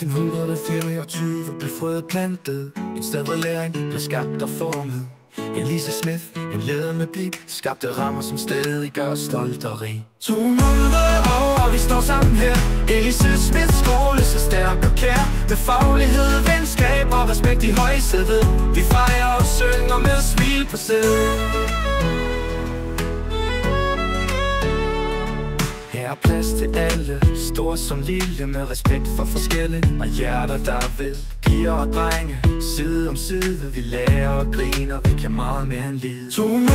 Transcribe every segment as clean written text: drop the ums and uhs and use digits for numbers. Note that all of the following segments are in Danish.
1824 blev frøet plantet. Et sted hvor læring blev skabt og formet. Elise Smith, en leder med blik, skabte rammer som stadig gør stolt og rig. 200 år og vi står sammen her. Elise Smiths skole, så stærk og kær. Med faglighed, venskab og respekt i højsædet. Vi fejrer og synger med smil på sædet. Her er plads til alle, stor som lille, med respekt for forskellige og hjerter der vil. Piger og drenge, side om side, vi lærer og griner, vi kan meget mere end lide. 200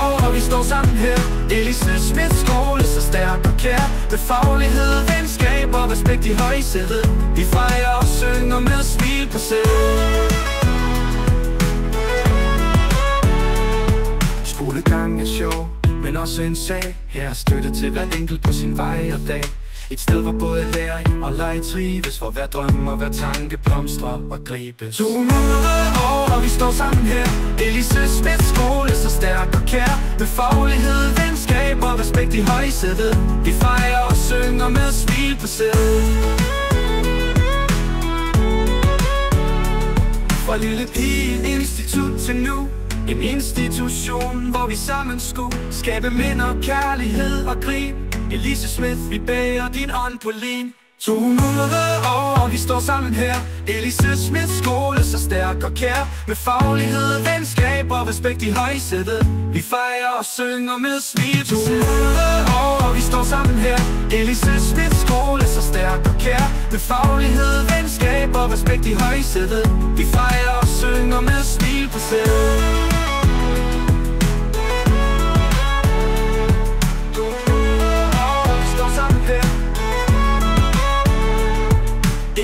år og vi står sammen her. Elise Smiths skole, så stærk og kær. Med faglighed, venskab og respekt i højsædet. Vi fejrer og synger med smil på sædet. Skolegang er sjov, men også en sag. Her er støtte til hver enkelt på sin vej og dag. Et sted hvor både læring og leg trives, hvor hver drøm og hver tanke blomstrer og gribes. 200 år og vi står sammen her. Elise Smiths skole, så stærk og kær. Med faglighed, venskab og respekt i højsædet. Vi fejrer og synger med smil på sædet. Fra lille pige institut til nu. En institution, hvor vi sammen skulle skabe minder, kærlighed og grin. Elise Smith, vi bærer din ånd på lim. 200 år, og vi står sammen her. Elise Smiths skole, så stærk og kær. Med faglighed, venskab og respekt i højsædet. Vi fejrer og synger med smil. 200 år, og vi står sammen her. Elise Smiths skole, så stærk og kær. Med faglighed, venskab og respekt i højsædet. Vi fejrer og synger med smil på sædet.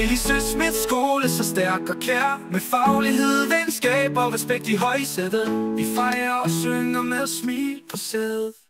Elise Smiths skole, så stærk og kær. Med faglighed, venskab og respekt i højsædet. Vi fejrer og synger med smil på sædet.